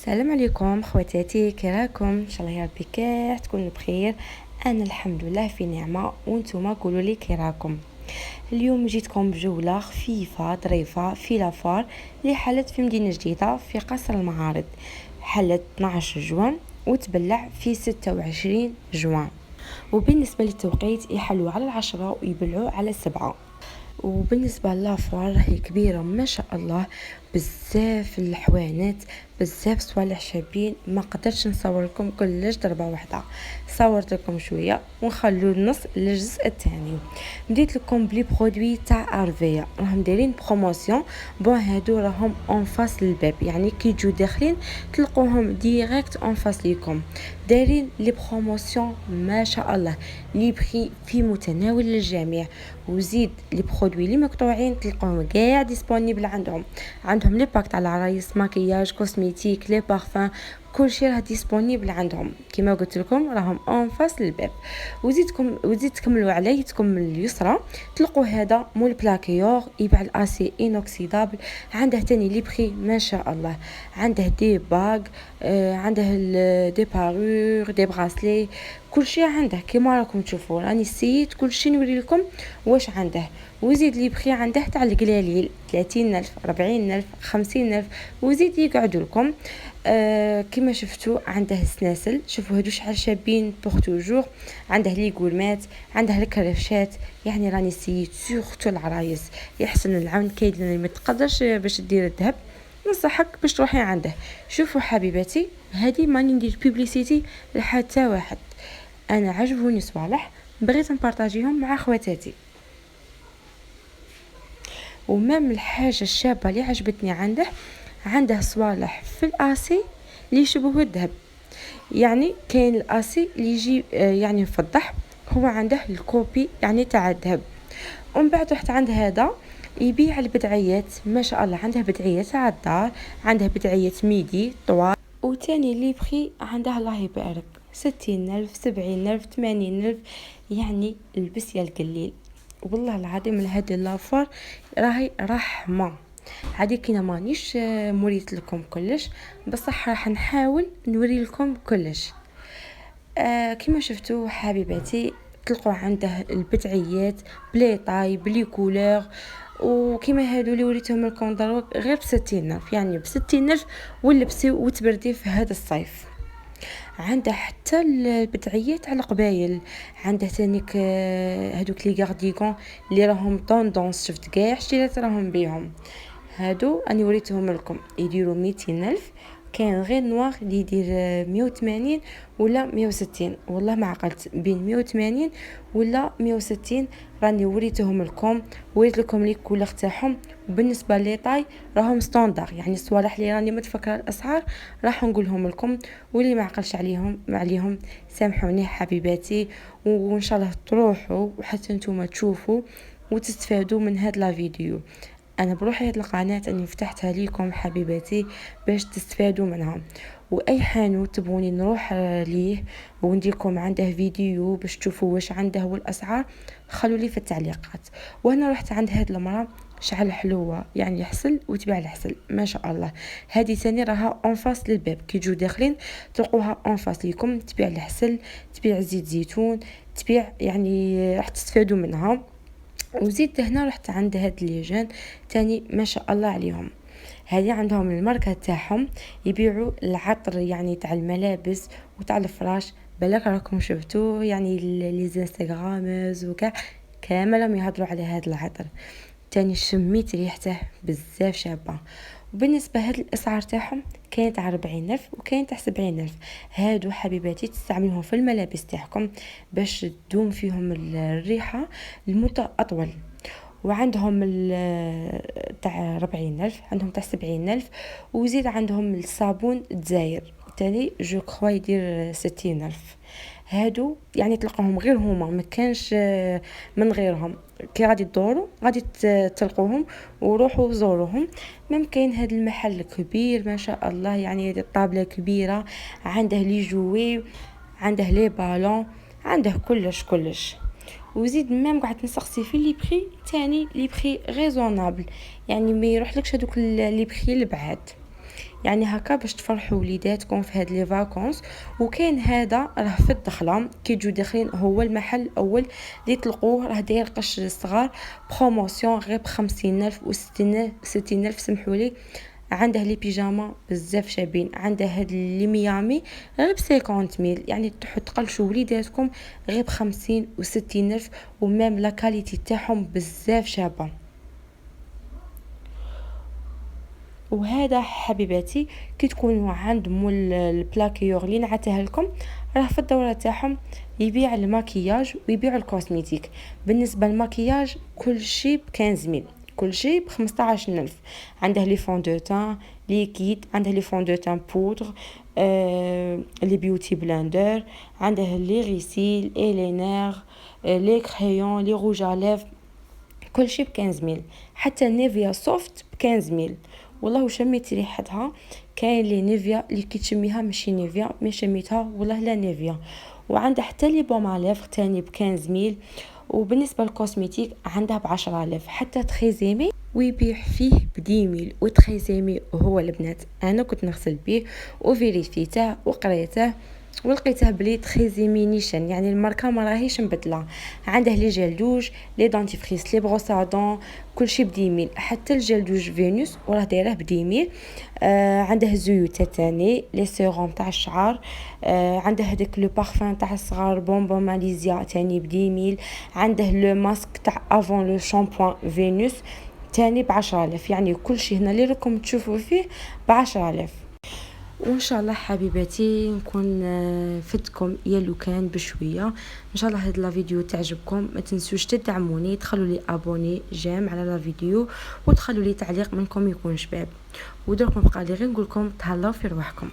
السلام عليكم خواتاتي، كي راكم؟ ان شاء الله يا ربي كاع تكونوا بخير. انا الحمد لله في نعمه، وانتم قولوا لي كي راكم؟ اليوم جيتكم بجوله خفيفه ظريفه في لافار اللي حلت في مدينه جديده في قصر المعارض. حلت 12 جوان وتبلع في 26 جوان، وبالنسبه للتوقيت يحلوا على 10 ويبلعوا على 7. وبالنسبه للافوار راهي كبيره ما شاء الله، بزاف الحوانات، بزاف صوالح شابين. ما قدرتش نصور لكم كلش ضربه واحده، صورت لكم شويه ونخلو النص للجزء الثاني. بديت لكم بلي برودوي تاع ارفيا، راهم دايرين بروموسيون. بون هادو راهم اون فاس للباب، يعني كي تجو داخلين تلقوهم ديريكت اون فاس ليكم. دايرين لي بروموسيون ما شاء الله، لي بري في متناول الجميع. وزيد لي برودوي لي مقطوعين تلقوهم كاع ديسپونيبل عندهم لي باك تاع العرايس، ماكياج، كوسميتيك، لي بارفان، كل شيء راه ديسپونيبل عندهم. كما قلت لكم راهم اون فاس للباب. وزيد تكملوا على يدكم اليسرى تلقوا هذا مول بلاكيور يبيع الاسي انوكسيدابل. عنده تاني لي بري ما شاء الله، عنده دي باغ، عنده دي بارور، دي براسلي، كل شيء عنده. كما راكم تشوفوا راني سيت كل شيء نوري لكم واش عنده. وزيد لي بخي عنده تاع القلاليل 30,000 40,000 50,000، وزيد يقعدوا لكم. كما شفتوا عنده السناسل، شوفوا هادو شحال شابين بوغ توجور. عنده لي غورمات، عنده الكرفشات. يعني راني سيت سورتو العرايس يحسن العون، كاين اللي ما تقدرش باش دير الذهب، نصحك باش تروحي عنده. شوفوا حبيباتي، هذه ماني ندير بيبليسيتي لحتى واحد، انا عجبوني صوالح بغيت نبارطاجيهم مع خواتاتي. ومام الحاجه الشابه اللي عجبتني عنده صوالح في الاسي اللي يشبهوا الذهب. يعني كاين الاسي اللي يجي يعني مفضح، هو عنده الكوبي يعني تاع الذهب. ومن بعد رحت عند هذا يبيع البدعيات ما شاء الله، عنده بدعيات تاع الدار، عنده بدعيات ميدي طوال. وتاني لي بخي عنده الله يبارك 60,000 70,000 80,000، يعني البس يا القليل. والله العظيم هذه اللافار راهي رحمه. هذه كينا مانيش مريت لكم كلش، بصح راح نحاول نوري لكم كلش. كما شفتوا حبيباتي تلقوا عنده البدعيات بلي طاي بلي كولور. وكما هادو اللي وريتهم لكم دروك غير ب60,000، يعني ب60,000 ولبسي وتبردي في هذا الصيف. عنده حتى البدعيات على القبايل، عنده تانيك هادوك لي غارديغون اللي راهم طوندونس، شفت كاع شتيات راهم بيهم. هادو اني وريتهم لكم يديروا 200,000. كاين غير نوار اللي يدير 180 ولا 160، والله ما عقلت بين 180 ولا 160. راني وريتهم لكم، وريت لكم لي كولور تاعهم. وبالنسبه لي طاي راهم ستاندار، يعني الصوالح اللي راني متفكره الاسعار راح نقولهم لكم، واللي ما عقلش عليهم سامحوني حبيباتي. وان شاء الله تروحوا وحتى نتوما تشوفوا وتستفادوا من هاد لا فيديو. انا بروحي هاد القناه اني فتحتها ليكم حبيباتي باش تستفادوا منها. واي حانوت تبغوني نروح ليه ونديركم عنده فيديو باش تشوفوا واش عنده والاسعار، خلوا لي في التعليقات. وانا رحت عند هاد المراه شعل حلوه، يعني حسل وتبيع الحسل ما شاء الله. هذه ثاني راها اون فاس للباب، كي تجوا داخلين تلقوها اون فاس ليكم، تبيع الحسل، تبيع زيت زيتون، تبيع يعني راح تستفادوا منها. وزيد هنا رحت عند هاد ليجان تاني ما شاء الله عليهم. هذه عندهم الماركه تاعهم، يبيعوا العطر يعني تاع الملابس وتاع الفراش. بالك راكم شفتوه، يعني لي انستغرامز وكاع كامل يهضروا على هذا العطر. تاني شميت ريحته بزاف شابه. وبالنسبه هاد الاسعار تاعهم كاين تاع 40,000 وكاين تاع 70,000. هادو حبيباتي تستعملوهم في الملابس تاعكم باش تدوم فيهم الريحه لمده اطول. وعندهم تاع 40,000، عندهم تاع 70,000. وزيد عندهم الصابون الجزائر تاني جو كخوا يدير 60,000. هادو يعني تلقاهم غير هما، ما كانش من غيرهم. كي غادي تدوروا غادي تلقوهم وروحوا زوروهم. مم كاين هذا المحل كبير ما شاء الله، يعني الطابله كبيره، عنده لي جوي، عنده لي بالون، عنده كلش. وزيد ميم قعدت نسقسي في لي بري تاني، لي بري ريزونابل، يعني ما يروحلكش هذوك لي بري البعاد. يعني هكا باش تفرحوا وليداتكم في هاد لي فاكونس. وكاين هذا راه في الدخله كي تجو داخلين، هو المحل الاول اللي تلقوه راه داير قش الصغار بروموسيون غير ب50,000 و60,000 سمحوا لي. عنده لي بيجاما بزاف شابين، عنده هاد لي ميامي غير ب50,000، يعني تقلشوا وليداتكم غير ب50 و60,000، ومام لا كاليتي تاعهم بزاف شابه. وهذا حبيباتي كي تكونوا عند مول البلاكيور اللي نعتها لكم، راه في الدوره تاعهم يبيع الماكياج ويبيع الكوزميتيك. بالنسبه للماكياج كل شيء ب15,000، كل شيء ب15,000. عنده لي فون دو تان ليكيد، عنده لي فون دو تان بودر، لي بيوتي بلندر، عنده لي غيسيل ايلينير، لي كريون، لي روج ا ليف، كل شيء ب15,000. حتى نيفيا سوفت ب15,000. والله شميت ريحتها، كاين لي نيفيا اللي كي تشميها ماشي نيفيا مي شميتها والله لا نيفيا. وعندها حتى لي بوم عليف تاني ب15,000. وبالنسبه للكوسميتيك عندها ب10,000. حتى تخيزيمي ويبيع فيه ب10,000. وتخيزيمي هو البنات انا كنت نغسل به وفيريفيته وقريته ولقيته بلي تخيزيمي نيشان، يعني الماركه ما راهيش مبدله. عنده لي جيل دوج، لي دونتيفريس، لي بروسادون، كلشي ب10,000. حتى الجيل دوج فينوس وراه دايره ب10,000. عنده زيوت تاني، لي سيروم تاع الشعر. عنده هذاك لو بارفان تاع الصغار بونبون ماليزيا تاني ب10,000. عنده لو ماسك تاع افون لو شامبوان فينوس تاني ب10,000. يعني كلشي هنا اللي راكم تشوفوا فيه ب10,000. وان شاء الله حبيباتي نكون فدتكم يا لو كان بشويه. ان شاء الله هاد لا فيديو تعجبكم، ما تنسوش تدعموني، تخلوا لي ابوني جيم على لا فيديو، وتخلوا لي تعليق منكم يكون شباب. ودركم بقى لي غير نقول لكم تهلاو في رواحكم.